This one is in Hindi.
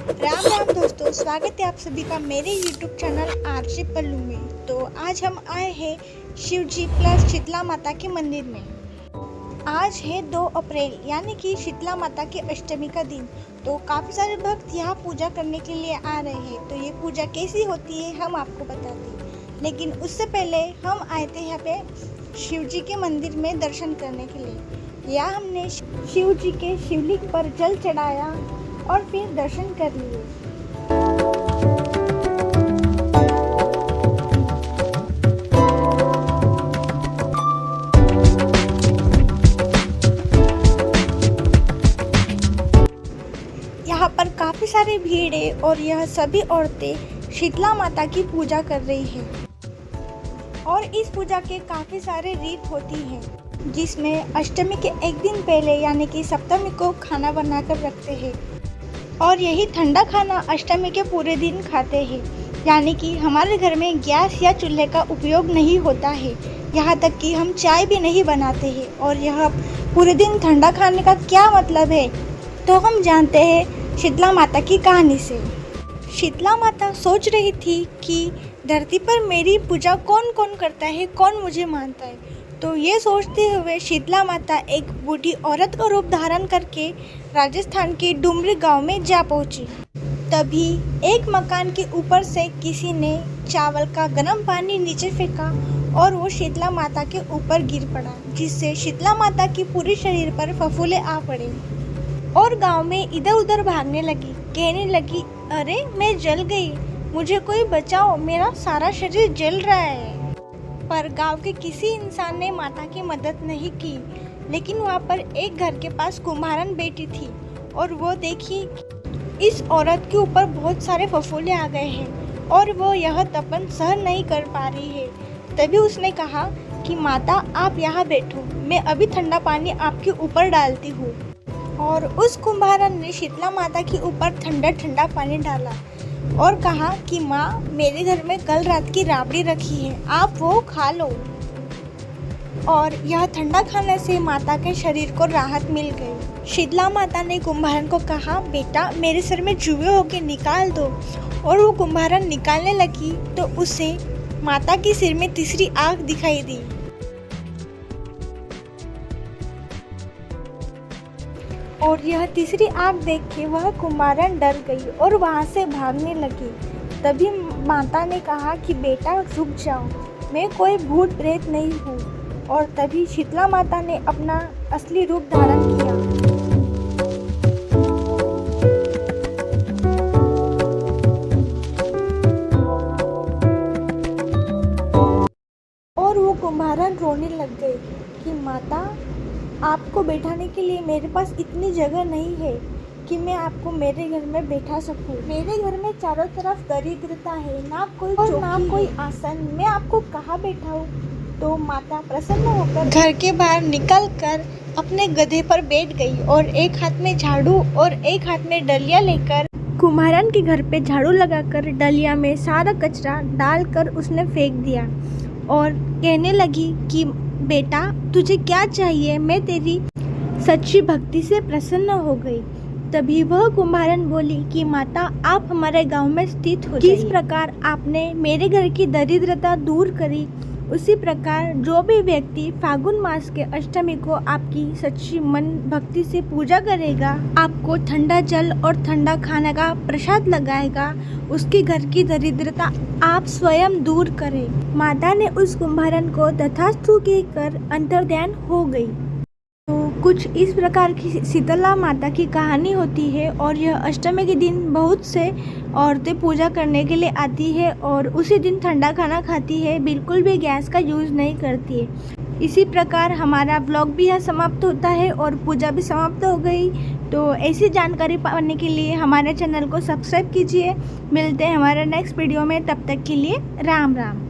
राम राम दोस्तों, स्वागत है आप सभी का मेरे YouTube चैनल आरजे पल्लू में। तो आज हम आए हैं शिव जी प्लस शीतला माता के मंदिर में। आज है 2 अप्रैल यानी कि शीतला माता की अष्टमी का दिन। तो काफ़ी सारे भक्त यहाँ पूजा करने के लिए आ रहे हैं। तो ये पूजा कैसी होती है हम आपको बताते हैं, लेकिन उससे पहले हम आए थे यहाँ पे शिव जी के मंदिर में दर्शन करने के लिए। यहाँ हमने शिव जी के शिवलिंग पर जल चढ़ाया और फिर दर्शन कर लिए। यहाँ पर काफ़ी सारी भीड़ है और यह सभी औरतें शीतला माता की पूजा कर रही हैं। और इस पूजा के काफ़ी सारे रीत होती हैं, जिसमें अष्टमी के एक दिन पहले यानी कि सप्तमी को खाना बनाकर रखते हैं और यही ठंडा खाना अष्टमी के पूरे दिन खाते हैं। यानी कि हमारे घर में गैस या चूल्हे का उपयोग नहीं होता है, यहाँ तक कि हम चाय भी नहीं बनाते हैं। और यह पूरे दिन ठंडा खाने का क्या मतलब है, तो हम जानते हैं शीतला माता की कहानी से। शीतला माता सोच रही थी कि धरती पर मेरी पूजा कौन कौन करता है, कौन मुझे मानता है। तो ये सोचते हुए शीतला माता एक बूढ़ी औरत का रूप धारण करके राजस्थान के डुमरी गांव में जा पहुंची। तभी एक मकान के ऊपर से किसी ने चावल का गर्म पानी नीचे फेंका और वो शीतला माता के ऊपर गिर पड़ा, जिससे शीतला माता की पूरे शरीर पर फफूले आ पड़े और गांव में इधर उधर भागने लगी। कहने लगी, अरे मैं जल गई, मुझे कोई बचाओ, मेरा सारा शरीर जल रहा है। पर गांव के किसी इंसान ने माता की मदद नहीं की। लेकिन वहाँ पर एक घर के पास कुम्हारन बैठी थी और वो देखी इस औरत के ऊपर बहुत सारे फफूले आ गए हैं और वो यह तपन सहन नहीं कर पा रही है। तभी उसने कहा कि माता आप यहाँ बैठो, मैं अभी ठंडा पानी आपके ऊपर डालती हूँ। और उस कुम्हारन ने शीतला माता के ऊपर ठंडा ठंडा पानी डाला और कहा कि माँ, मेरे घर में कल रात की राबड़ी रखी है, आप वो खा लो। और यह ठंडा खाने से माता के शरीर को राहत मिल गई। शीतला माता ने कुम्हारन को कहा, बेटा मेरे सिर में जुए होके निकाल दो। और वो कुम्हारन निकालने लगी तो उसे माता के सिर में तीसरी आँख दिखाई दी। और यह तीसरी आँख देख के वह कुम्हारन डर गई और वहाँ से भागने लगी। तभी माता ने कहा कि बेटा रुक जाओ, मैं कोई भूत प्रेत नहीं हूँ। और तभी शीतला माता ने अपना असली रूप धारण किया और वो कुम्हारन रोने लग गए कि माता, आपको बैठाने के लिए मेरे पास इतनी जगह नहीं है कि मैं आपको मेरे घर में बैठा सकूं। मेरे घर में चारों तरफ दरिद्रता है, ना कोई और ना कोई आसन, मैं आपको कहाँ बैठाऊं। तो माता प्रसन्न होकर घर के बाहर निकलकर अपने गधे पर बैठ गई और एक हाथ में झाड़ू और एक हाथ में डलिया लेकर कुम्हारन के घर पे झाड़ू लगाकर डलिया में सारा कचरा डालकर उसने फेंक दिया और कहने लगी कि बेटा तुझे क्या चाहिए, मैं तेरी सच्ची भक्ति से प्रसन्न हो गई। तभी वह कुम्हारन बोली कि माता आप हमारे गांव में स्थित हो जाइए। किस प्रकार आपने मेरे घर की दरिद्रता दूर करी, उसी प्रकार जो भी व्यक्ति फागुन मास के अष्टमी को आपकी सच्ची मन भक्ति से पूजा करेगा, आपको ठंडा जल और ठंडा खाने का प्रसाद लगाएगा, उसके घर की दरिद्रता आप स्वयं दूर करें। माता ने उस कुम्हारन को तथास्तु कहकर अंतर्ध्यान हो गई। तो कुछ इस प्रकार की शीतला माता की कहानी होती है। और यह अष्टमी के दिन बहुत से औरतें पूजा करने के लिए आती है और उसी दिन ठंडा खाना खाती है, बिल्कुल भी गैस का यूज़ नहीं करती है। इसी प्रकार हमारा ब्लॉग भी यहाँ समाप्त होता है और पूजा भी समाप्त हो गई। तो ऐसी जानकारी पाने के लिए हमारे चैनल को सब्सक्राइब कीजिए। मिलते हैं हमारे नेक्स्ट वीडियो में, तब तक के लिए राम राम।